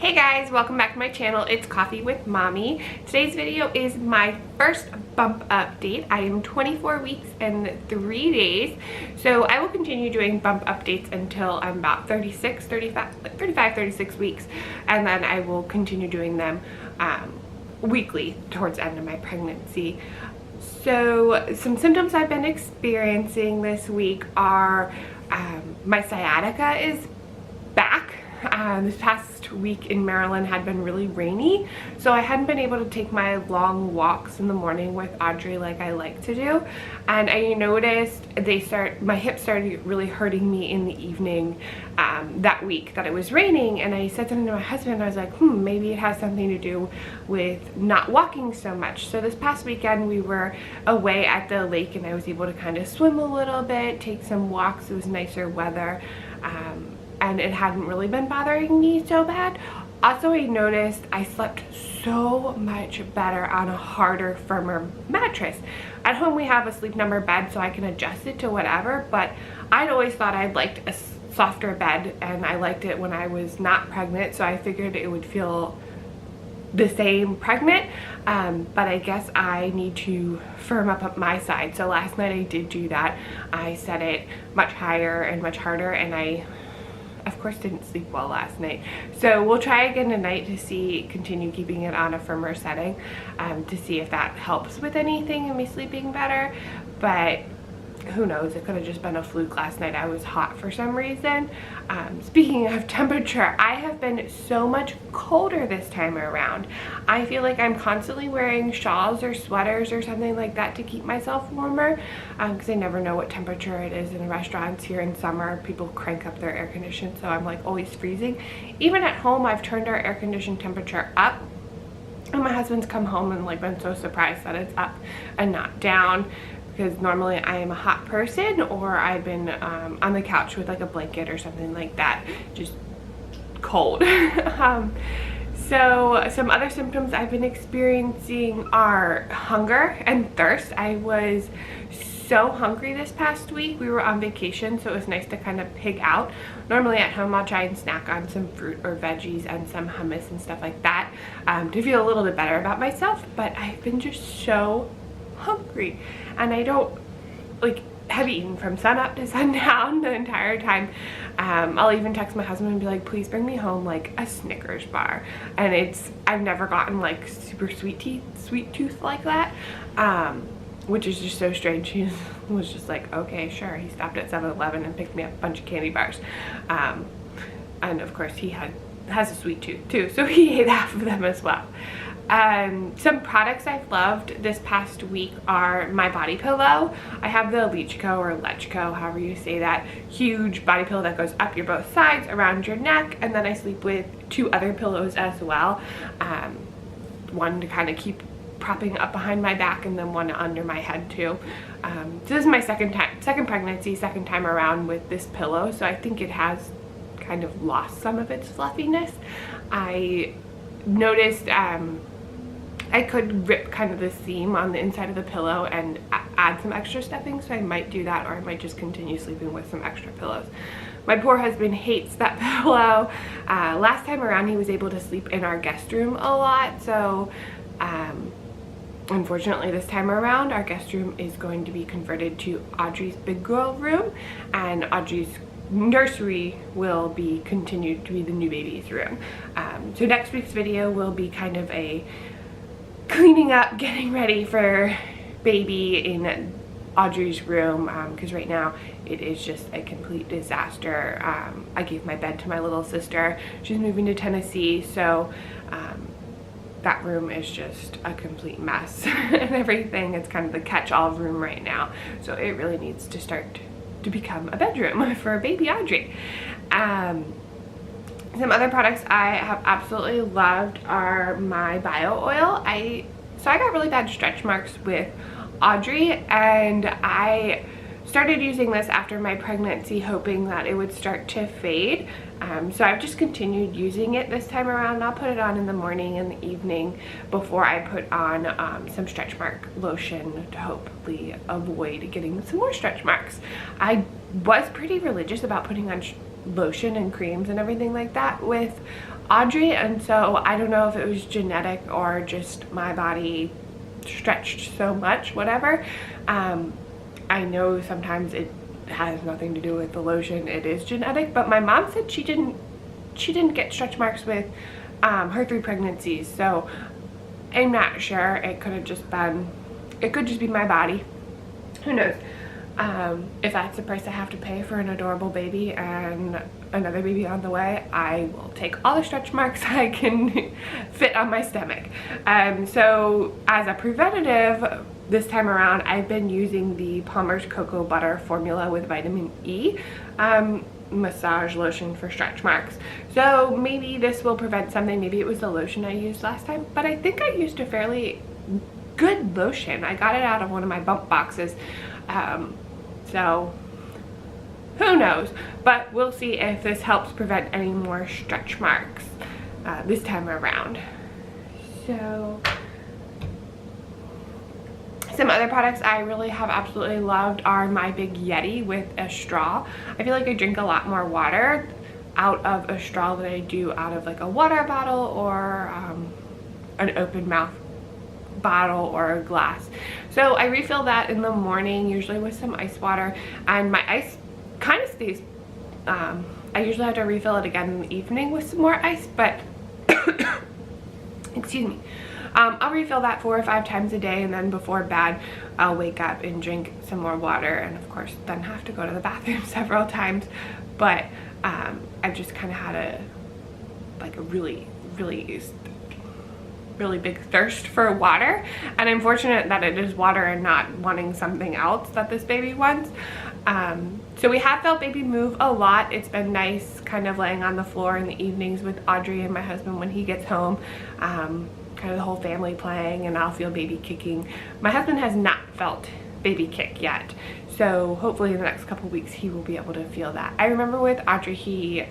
Hey guys, welcome back to my channel. It's Coffee with Mommy. Today's video is my first bump update. I am 24 weeks and 3 days, so I will continue doing bump updates until I'm about 36 weeks, and then I will continue doing them weekly towards the end of my pregnancy. So some symptoms I've been experiencing this week are my sciatica is back. This past week in Maryland had been really rainy, so I hadn't been able to take my long walks in the morning with Audrey like I like to do, and I noticed my hips started really hurting me in the evening that week that it was raining, and I said something to my husband. I was like, maybe it has something to do with not walking so much. So this past weekend we were away at the lake and I was able to kind of swim a little bit, take some walks. It was nicer weather, and it hadn't really been bothering me so bad. Also, I noticed I slept so much better on a harder, firmer mattress. At home we have a Sleep Number bed, so I can adjust it to whatever, but I'd always thought I'd liked a softer bed, and I liked it when I was not pregnant, so I figured it would feel the same pregnant, but I guess I need to firm up my side. So last night I did do that. I set it much higher and much harder, and I of course didn't sleep well last night. So we'll try again tonight to continue keeping it on a firmer setting, to see if that helps with anything and me sleeping better. But who knows, it could have just been a fluke last night. I was hot for some reason. Speaking of temperature, I have been so much colder this time around. I feel like I'm constantly wearing shawls or sweaters or something like that to keep myself warmer, because I never know what temperature it is in restaurants. Here in summer, people crank up their air conditioning, so I'm like always freezing. Even at home, I've turned our air conditioning temperature up, and my husband's come home and like been so surprised that it's up and not down, because normally I am a hot person, or I've been on the couch with like a blanket or something like that, just cold. So some other symptoms I've been experiencing are hunger and thirst. I was so hungry this past week. We were on vacation, so it was nice to kind of pig out. Normally at home I'll try and snack on some fruit or veggies and some hummus and stuff like that, to feel a little bit better about myself, but I've been just so hungry, and I don't have eaten from sun up to sundown the entire time. I'll even text my husband and be like, please bring me home like a Snickers bar, and I've never gotten like super sweet tooth like that, which is just so strange. He was just like, okay, sure. He stopped at 7-Eleven and picked me up a bunch of candy bars, and of course he has a sweet tooth too, so he ate half of them as well. Some products I've loved this past week are my body pillow. I have the Lechco or Lechco, however you say that, huge body pillow that goes up your both sides around your neck, and then I sleep with 2 other pillows as well. One to kind of keep propping up behind my back, and then one under my head too. So this is my second pregnancy, second time around with this pillow, so I think it has kind of lost some of its fluffiness. I noticed I could rip kind of the seam on the inside of the pillow and add some extra stuffing, so I might do that, or I might just continue sleeping with some extra pillows. My poor husband hates that pillow. Last time around he was able to sleep in our guest room a lot, so unfortunately this time around our guest room is going to be converted to Audrey's big girl room, and Audrey's nursery will be continued to be the new baby's room. So next week's video will be kind of a cleaning up, getting ready for baby in Audrey's room, because right now it is just a complete disaster. I gave my bed to my little sister. She's moving to Tennessee, so that room is just a complete mess and everything. It's kind of the catch-all room right now, so it really needs to start to become a bedroom for baby Audrey. Some other products I have absolutely loved are my bio oil. So I got really bad stretch marks with Audrey, and I started using this after my pregnancy, hoping that it would start to fade. So I've just continued using it this time around. I'll put it on in the morning and the evening before I put on some stretch mark lotion to hopefully avoid getting some more stretch marks. I was pretty religious about putting on lotion and creams and everything like that with Audrey, and so I don't know if it was genetic or just my body stretched so much, whatever. I know sometimes it has nothing to do with the lotion, it is genetic, but my mom said she didn't get stretch marks with her 3 pregnancies, so I'm not sure. It could just be my body, who knows. If that's the price I have to pay for an adorable baby and another baby on the way, I will take all the stretch marks I can fit on my stomach. So as a preventative, this time around I've been using the Palmer's Cocoa Butter formula with vitamin E massage lotion for stretch marks. So maybe this will prevent something. Maybe it was the lotion I used last time, but I think I used a fairly good lotion. I got it out of one of my bump boxes. So who knows, but we'll see if this helps prevent any more stretch marks this time around. So some other products I really have absolutely loved are my big Yeti with a straw. I feel like I drink a lot more water out of a straw than I do out of like a water bottle or an open mouth bottle or a glass. So I refill that in the morning, usually with some ice water, and my ice kind of stays, I usually have to refill it again in the evening with some more ice, but excuse me, I'll refill that 4 or 5 times a day, and then before bed I'll wake up and drink some more water, and of course then have to go to the bathroom several times. But I've just kind of had a really big thirst for water, and I'm fortunate that it is water and not wanting something else that this baby wants. So we have felt baby move a lot. It's been nice kind of laying on the floor in the evenings with Audrey and my husband when he gets home, kind of the whole family playing, and I'll feel baby kicking. My husband has not felt baby kick yet, so hopefully in the next couple weeks he will be able to feel that. I remember with Audrey, he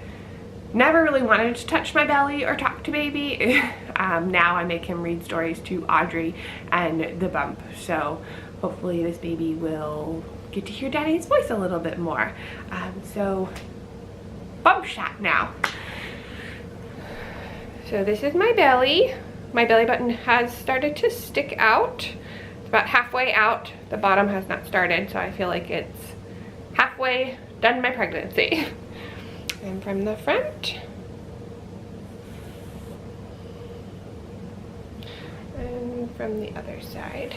never really wanted to touch my belly or talk to baby. Now I make him read stories to Audrey and the bump, so hopefully this baby will get to hear daddy's voice a little bit more. So bump shot now. So this is my belly. My belly button has started to stick out. It's about halfway out. The bottom has not started, so I feel like it's halfway done my pregnancy. And from the front, and from the other side.